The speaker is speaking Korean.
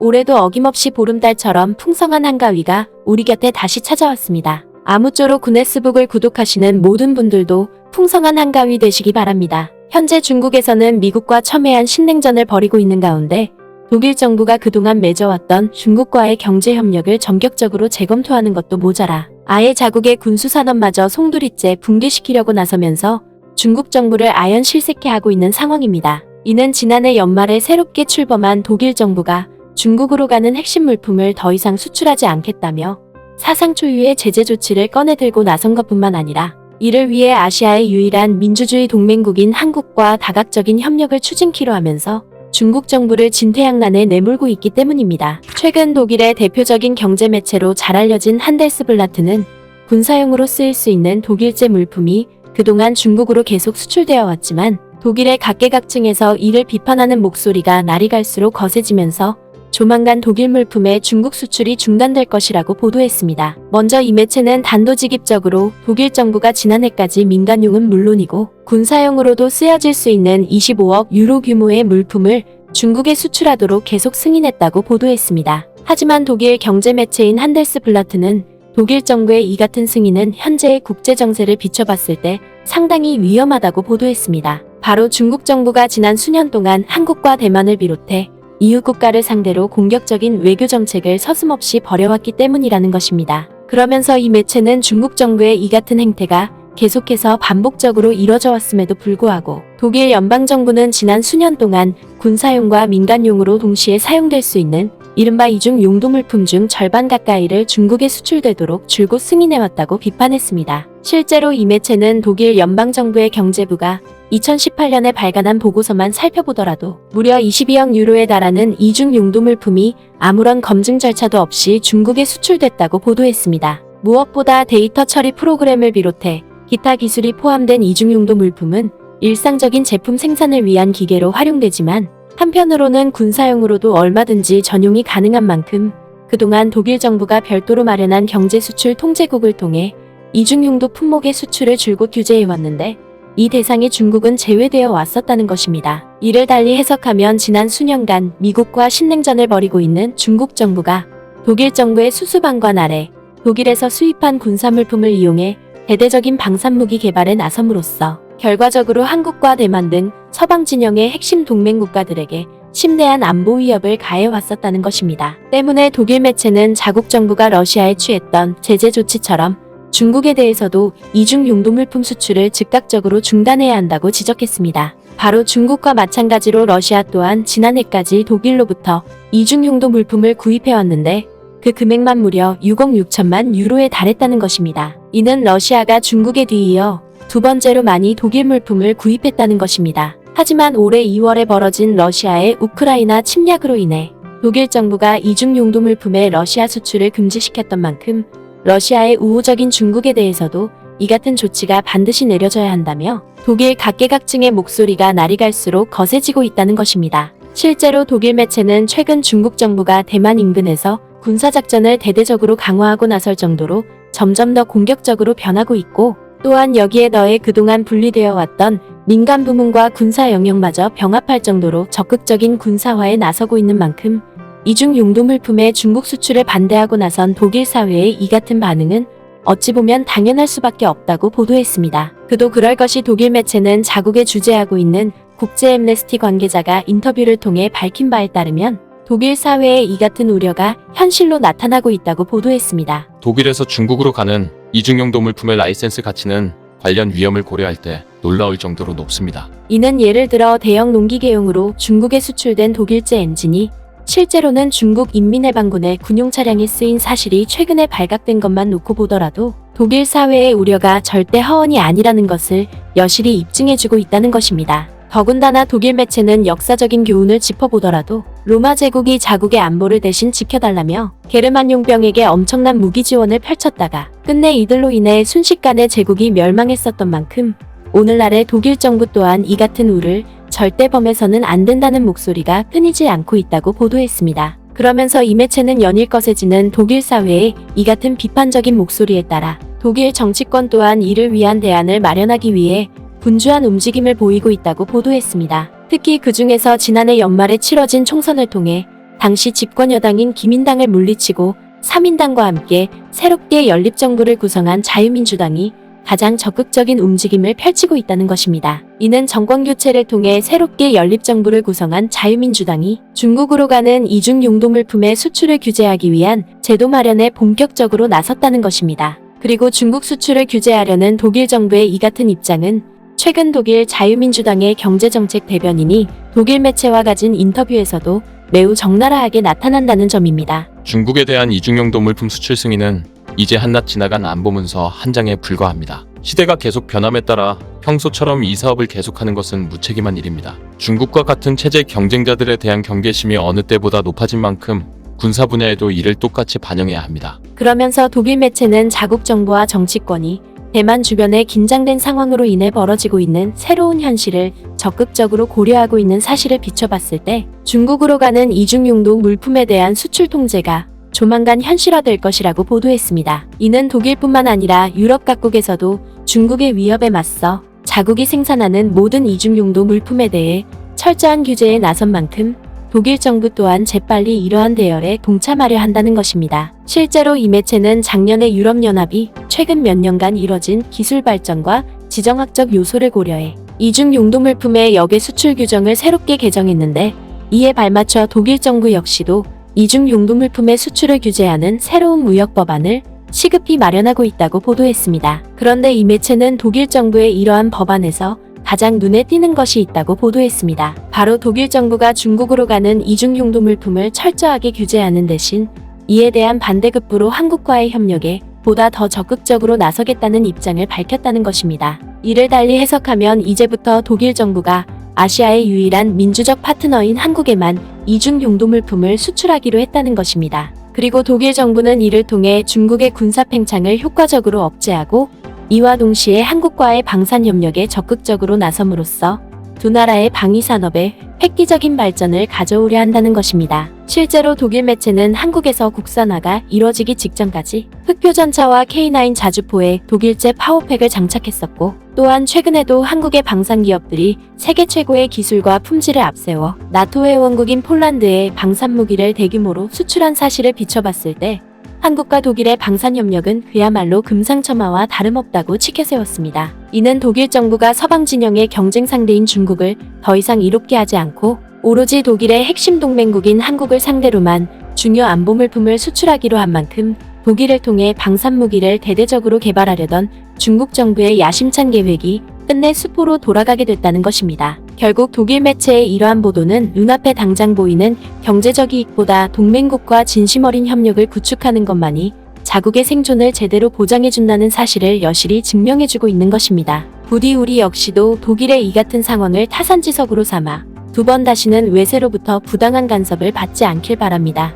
올해도 어김없이 보름달처럼 풍성한 한가위가 우리 곁에 다시 찾아왔습니다. 아무쪼록 구네스북을 구독하시는 모든 분들도 풍성한 한가위 되시기 바랍니다. 현재 중국에서는 미국과 첨예한 신냉전을 벌이고 있는 가운데 독일 정부가 그동안 맺어왔던 중국과의 경제협력을 전격적으로 재검토하는 것도 모자라 아예 자국의 군수산업마저 송두리째 붕괴시키려고 나서면서 중국 정부를 아연 실색해하고 있는 상황입니다. 이는 지난해 연말에 새롭게 출범한 독일 정부가 중국으로 가는 핵심 물품을 더 이상 수출하지 않겠다며 사상 초유의 제재 조치를 꺼내들고 나선 것뿐만 아니라 이를 위해 아시아의 유일한 민주주의 동맹국인 한국과 다각적인 협력을 추진키로 하면서 중국 정부를 진퇴양난에 내몰고 있기 때문입니다. 최근 독일의 대표적인 경제 매체로 잘 알려진 한데스블라트는 군사용으로 쓰일 수 있는 독일제 물품이 그동안 중국으로 계속 수출되어 왔지만 독일의 각계각층에서 이를 비판하는 목소리가 날이 갈수록 거세지면서 조만간 독일 물품의 중국 수출이 중단될 것이라고 보도했습니다. 먼저 이 매체는 단도직입적으로 독일 정부가 지난해까지 민간용은 물론이고 군사용으로도 쓰여질 수 있는 25억 유로 규모의 물품을 중국에 수출하도록 계속 승인했다고 보도했습니다. 하지만 독일 경제 매체인 한데스블라트는 독일 정부의 이 같은 승인은 현재의 국제 정세를 비춰봤을 때 상당히 위험하다고 보도했습니다. 바로 중국 정부가 지난 수년 동안 한국과 대만을 비롯해 이웃 국가를 상대로 공격적인 외교 정책을 서슴없이 벌여왔기 때문이라는 것입니다. 그러면서 이 매체는 중국 정부의 이 같은 행태가 계속해서 반복적으로 이뤄져 왔음에도 불구하고 독일 연방정부는 지난 수년 동안 군사용과 민간용으로 동시에 사용될 수 있는 이른바 이중 용도물품 중 절반 가까이를 중국에 수출되도록 줄곧 승인해왔다고 비판했습니다. 실제로 이 매체는 독일 연방정부의 경제부가 2018년에 발간한 보고서만 살펴보더라도 무려 22억 유로에 달하는 이중 용도물품이 아무런 검증 절차도 없이 중국에 수출됐다고 보도했습니다. 무엇보다 데이터 처리 프로그램을 비롯해 기타 기술이 포함된 이중 용도 물품은 일상적인 제품 생산을 위한 기계로 활용되지만 한편으로는 군사용으로도 얼마든지 전용이 가능한 만큼 그동안 독일 정부가 별도로 마련한 경제수출 통제국을 통해 이중용도 품목의 수출을 줄곧 규제해왔는데 이 대상에 중국은 제외되어 왔었다는 것입니다. 이를 달리 해석하면 지난 수년간 미국과 신냉전을 벌이고 있는 중국 정부가 독일 정부의 수수방관 아래 독일에서 수입한 군사물품을 이용해 대대적인 방산무기 개발에 나섬으로써 결과적으로 한국과 대만 등 서방 진영의 핵심 동맹 국가들에게 심대한 안보 위협을 가해왔었다는 것입니다. 때문에 독일 매체는 자국 정부가 러시아에 취했던 제재 조치처럼 중국에 대해서도 이중 용도물품 수출을 즉각적으로 중단해야 한다고 지적했습니다. 바로 중국과 마찬가지로 러시아 또한 지난해까지 독일로부터 이중 용도 물품을 구입해왔는데 그 금액만 무려 6억 6천만 유로에 달했다는 것입니다. 이는 러시아가 중국에 뒤이어 두 번째로 많이 독일 물품을 구입했다는 것입니다. 하지만 올해 2월에 벌어진 러시아의 우크라이나 침략으로 인해 독일 정부가 이중 용도 물품의 러시아 수출을 금지시켰던 만큼 러시아의 우호적인 중국에 대해서도 이 같은 조치가 반드시 내려져야 한다며 독일 각계각층의 목소리가 날이 갈수록 거세지고 있다는 것입니다. 실제로 독일 매체는 최근 중국 정부가 대만 인근에서 군사작전을 대대적으로 강화하고 나설 정도로 점점 더 공격적으로 변하고 있고 또한 여기에 더해 그동안 분리되어 왔던 민간 부문과 군사 영역마저 병합할 정도로 적극적인 군사화에 나서고 있는 만큼 이중 용도물품의 중국 수출을 반대하고 나선 독일 사회의 이 같은 반응은 어찌 보면 당연할 수밖에 없다고 보도했습니다. 그도 그럴 것이 독일 매체는 자국에 주재하고 있는 국제 앰네스티 관계자가 인터뷰를 통해 밝힌 바에 따르면 독일 사회의 이 같은 우려가 현실로 나타나고 있다고 보도했습니다. 독일에서 중국으로 가는 이중용도 물품의 라이센스 가치는 관련 위험을 고려할 때 놀라울 정도로 높습니다. 이는 예를 들어 대형 농기계용으로 중국에 수출된 독일제 엔진이 실제로는 중국 인민해방군의 군용 차량에 쓰인 사실이 최근에 발각된 것만 놓고 보더라도 독일 사회의 우려가 절대 허언이 아니라는 것을 여실히 입증해주고 있다는 것입니다. 더군다나 독일 매체는 역사적인 교훈을 짚어보더라도 로마 제국이 자국의 안보를 대신 지켜달라며 게르만 용병에게 엄청난 무기 지원을 펼쳤다가 끝내 이들로 인해 순식간에 제국이 멸망했었던 만큼 오늘날의 독일 정부 또한 이 같은 우를 절대 범해서는 안 된다는 목소리가 끊이지 않고 있다고 보도했습니다. 그러면서 이 매체는 연일 거세지는 독일 사회의 이 같은 비판적인 목소리에 따라 독일 정치권 또한 이를 위한 대안을 마련하기 위해 분주한 움직임을 보이고 있다고 보도했습니다. 특히 그 중에서 지난해 연말에 치러진 총선을 통해 당시 집권 여당인 기민당을 물리치고 3인당과 함께 새롭게 연립정부를 구성한 자유민주당이 가장 적극적인 움직임을 펼치고 있다는 것입니다. 이는 정권교체를 통해 새롭게 연립정부를 구성한 자유민주당이 중국으로 가는 이중 용도물품의 수출을 규제하기 위한 제도 마련에 본격적으로 나섰다는 것입니다. 그리고 중국 수출을 규제하려는 독일 정부의 이 같은 입장은 최근 독일 자유민주당의 경제정책 대변인이 독일 매체와 가진 인터뷰에서도 매우 적나라하게 나타난다는 점입니다. 중국에 대한 이중용도 물품 수출 승인은 이제 한낱 지나간 안보문서 한 장에 불과합니다. 시대가 계속 변함에 따라 평소처럼 이 사업을 계속하는 것은 무책임한 일입니다. 중국과 같은 체제 경쟁자들에 대한 경계심이 어느 때보다 높아진 만큼 군사 분야에도 이를 똑같이 반영해야 합니다. 그러면서 독일 매체는 자국 정부와 정치권이 대만 주변의 긴장된 상황으로 인해 벌어지고 있는 새로운 현실을 적극적으로 고려하고 있는 사실을 비춰봤을 때 중국으로 가는 이중용도 물품에 대한 수출 통제가 조만간 현실화될 것이라고 보도했습니다. 이는 독일뿐만 아니라 유럽 각국에서도 중국의 위협에 맞서 자국이 생산하는 모든 이중용도 물품에 대해 철저한 규제에 나선 만큼 독일 정부 또한 재빨리 이러한 대열에 동참하려 한다는 것입니다. 실제로 이 매체는 작년에 유럽연합이 최근 몇 년간 이뤄진 기술 발전과 지정학적 요소를 고려해 이중 용도물품의 역외 수출 규정을 새롭게 개정했는데 이에 발맞춰 독일 정부 역시도 이중 용도물품의 수출을 규제하는 새로운 무역 법안을 시급히 마련하고 있다고 보도했습니다. 그런데 이 매체는 독일 정부의 이러한 법안에서 가장 눈에 띄는 것이 있다고 보도했습니다. 바로 독일 정부가 중국으로 가는 이중 용도물품을 철저하게 규제하는 대신 이에 대한 반대급부로 한국과의 협력에 보다 더 적극적으로 나서겠다는 입장을 밝혔다는 것입니다. 이를 달리 해석하면 이제부터 독일 정부가 아시아의 유일한 민주적 파트너인 한국에만 이중 용도물품을 수출하기로 했다는 것입니다. 그리고 독일 정부는 이를 통해 중국의 군사 팽창을 효과적으로 억제하고 이와 동시에 한국과의 방산 협력에 적극적으로 나섬으로써 두 나라의 방위 산업에 획기적인 발전을 가져오려 한다는 것입니다. 실제로 독일 매체는 한국에서 국산화가 이뤄지기 직전까지 흑표전차와 K9 자주포에 독일제 파워팩을 장착했었고 또한 최근에도 한국의 방산 기업들이 세계 최고의 기술과 품질을 앞세워 나토 회원국인 폴란드에 방산 무기를 대규모로 수출한 사실을 비춰봤을 때 한국과 독일의 방산 협력은 그야말로 금상첨화와 다름없다고 치켜세웠습니다. 이는 독일 정부가 서방 진영의 경쟁 상대인 중국을 더 이상 이롭게 하지 않고 오로지 독일의 핵심 동맹국인 한국을 상대로만 중요 안보 물품을 수출하기로 한 만큼 독일을 통해 방산 무기를 대대적으로 개발하려던 중국 정부의 야심찬 계획이 끝내 수포로 돌아가게 됐다는 것입니다. 결국 독일 매체의 이러한 보도는 눈앞에 당장 보이는 경제적 이익보다 동맹국과 진심 어린 협력을 구축하는 것만이 자국의 생존을 제대로 보장해준다는 사실을 여실히 증명해주고 있는 것입니다. 부디 우리 역시도 독일의 이 같은 상황을 타산지석으로 삼아 두 번 다시는 외세로부터 부당한 간섭을 받지 않길 바랍니다.